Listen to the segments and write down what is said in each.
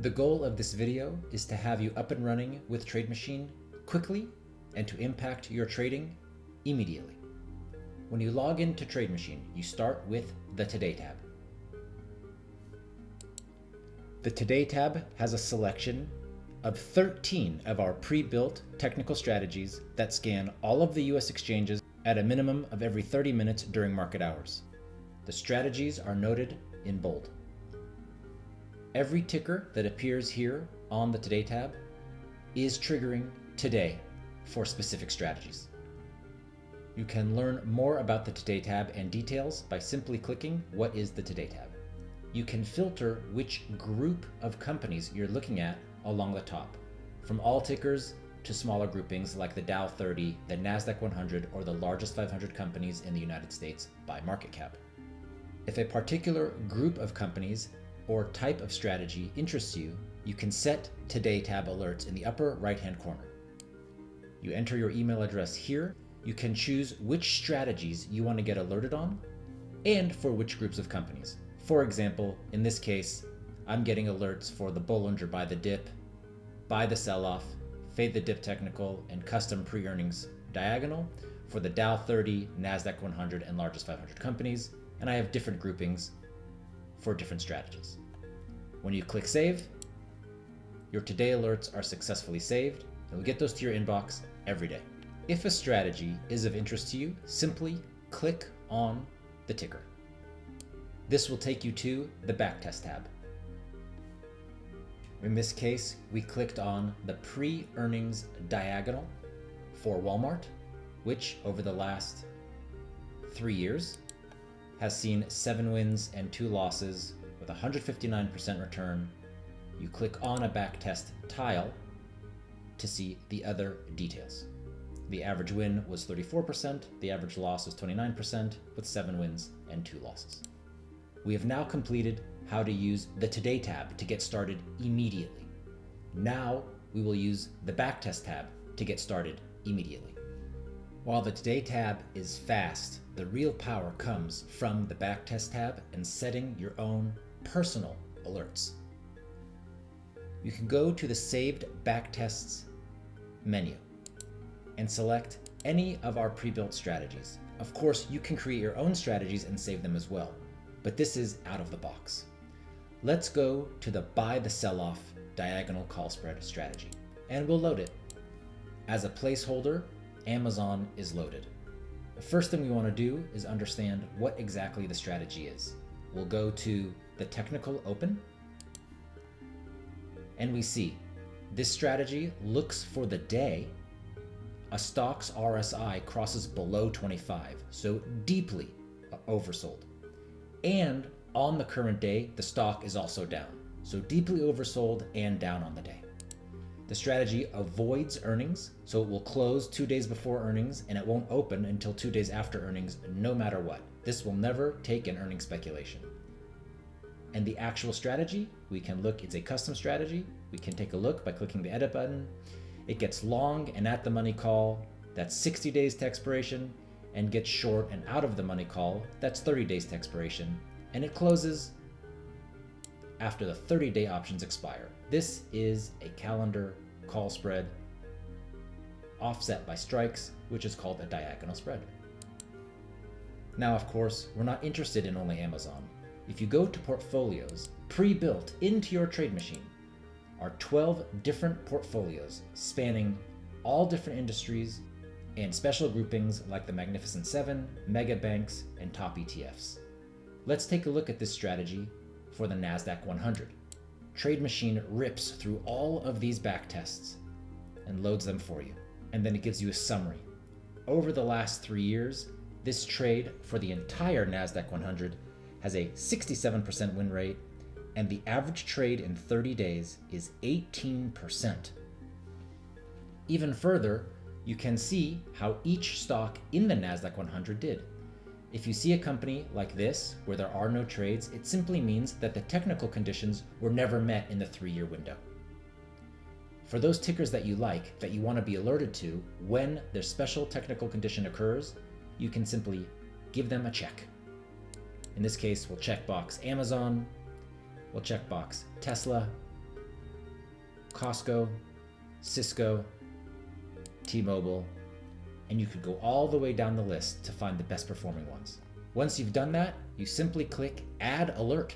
The goal of this video is to have you up and running with TradeMachine quickly and to impact your trading immediately. When you log into TradeMachine, you start with the Today tab. The Today tab has a selection of 13 of our pre-built technical strategies that scan all of the US exchanges at a minimum of every 30 minutes during market hours. The strategies are noted in bold. Every ticker that appears here on the Today tab is triggering today for specific strategies. You can learn more about the Today tab and details by simply clicking What is the Today tab? You can filter which group of companies you're looking at along the top, from all tickers to smaller groupings like the Dow 30, the NASDAQ 100, or the largest 500 companies in the United States by market cap. If a particular group of companies or type of strategy interests you, you can set Today tab alerts in the upper right-hand corner. You enter your email address here. You can choose which strategies you want to get alerted on and for which groups of companies. For example, in this case, I'm getting alerts for the Bollinger Buy the Dip, Buy the Sell-Off, Fade the Dip Technical, and Custom Pre-Earnings Diagonal for the Dow 30, NASDAQ 100, and largest 500 companies, and I have different groupings for different strategies. When you click Save, your Today alerts are successfully saved, and you'll get those to your inbox every day. If a strategy is of interest to you, simply click on the ticker. This will take you to the Backtest tab. In this case, we clicked on the Pre-Earnings Diagonal for Walmart, which over the last 3 years has seen 7 wins and 2 losses with 159% return. You click on a backtest tile to see the other details. The average win was 34%, the average loss was 29%, with 7 wins and 2 losses. We have now completed how to use the Today tab to get started immediately. Now we will use the Backtest tab to get started immediately. While the Today tab is fast, the real power comes from the Backtest tab and setting your own personal alerts. You can go to the Saved Backtests menu and select any of our pre-built strategies. Of course, you can create your own strategies and save them as well, but this is out of the box. Let's go to the Buy the Sell-Off Diagonal Call Spread strategy, and we'll load it. As a placeholder, Amazon is loaded. The first thing we want to do is understand what exactly the strategy is. We'll go to the Technical Open, and we see this strategy looks for the day a stock's RSI crosses below 25, so deeply oversold. And on the current day, the stock is also down, so deeply oversold and down on the day. The strategy avoids earnings, so it will close 2 days before earnings and it won't open until 2 days after earnings, no matter what. This will never take an earnings speculation. And the actual strategy, we can look, it's a custom strategy. We can take a look by clicking the edit button. It gets long and at the money call, that's 60 days to expiration, and gets short and out of the money call, that's 30 days to expiration, and it closes after the 30-day options expire. This is a calendar call spread offset by strikes, which is called a diagonal spread. Now, of course, we're not interested in only Amazon. If you go to portfolios, pre-built into your TradeMachine are 12 different portfolios spanning all different industries and special groupings like the Magnificent 7, mega banks, and top ETFs. Let's take a look at this strategy for the NASDAQ 100. TradeMachine rips through all of these backtests and loads them for you, and then it gives you a summary. Over the last 3 years, this trade for the entire NASDAQ 100 has a 67% win rate, and the average trade in 30 days is 18%. Even further, you can see how each stock in the NASDAQ 100 did. If you see a company like this, where there are no trades, it simply means that the technical conditions were never met in the 3-year window. For those tickers that you like, that you want to be alerted to, when their special technical condition occurs, you can simply give them a check. In this case, we'll checkbox Amazon, we'll checkbox Tesla, Costco, Cisco, T-Mobile, and you could go all the way down the list to find the best performing ones. Once you've done that, you simply click Add Alert.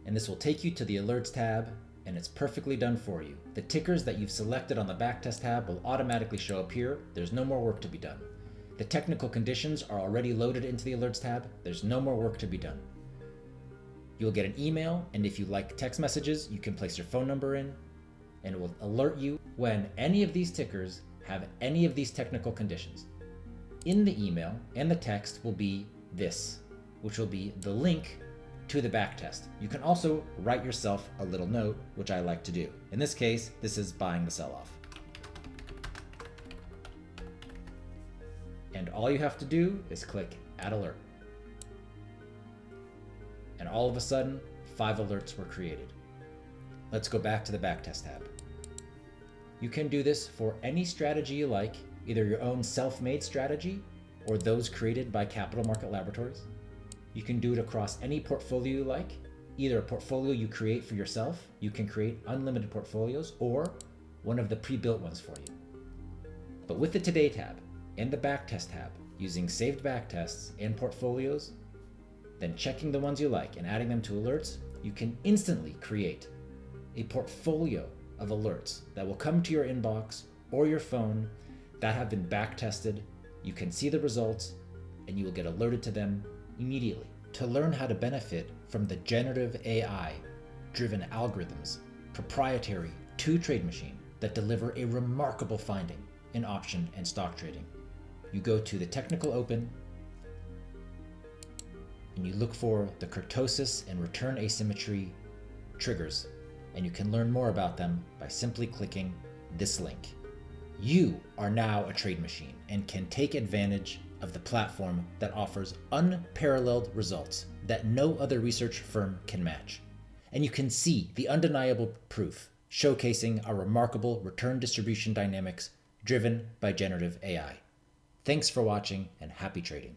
And this will take you to the Alerts tab, and it's perfectly done for you. The tickers that you've selected on the Backtest tab will automatically show up here. There's no more work to be done. The technical conditions are already loaded into the Alerts tab. There's no more work to be done. You'll get an email, and if you like text messages, you can place your phone number in, and it will alert you when any of these tickers have any of these technical conditions. In the email and the text will be this, which will be the link to the backtest. You can also write yourself a little note, which I like to do. In this case, this is buying the sell-off. And all you have to do is click Add Alert. And all of a sudden, 5 alerts were created. Let's go back to the Backtest tab. You can do this for any strategy you like, either your own self-made strategy or those created by Capital Market Laboratories. You can do it across any portfolio you like, either a portfolio you create for yourself, you can create unlimited portfolios, or one of the pre-built ones for you. But with the Today tab and the Backtest tab, using saved backtests and portfolios, then checking the ones you like and adding them to alerts, you can instantly create a portfolio of alerts that will come to your inbox or your phone that have been backtested. You can see the results and you will get alerted to them immediately. To learn how to benefit from the generative AI driven algorithms proprietary to TradeMachine that deliver a remarkable finding in option and stock trading, you go to the technical open and you look for the kurtosis and return asymmetry triggers, and you can learn more about them by simply clicking this link. You are now a trade machine and can take advantage of the platform that offers unparalleled results that no other research firm can match. And you can see the undeniable proof showcasing our remarkable return distribution dynamics driven by generative AI. Thanks for watching and happy trading.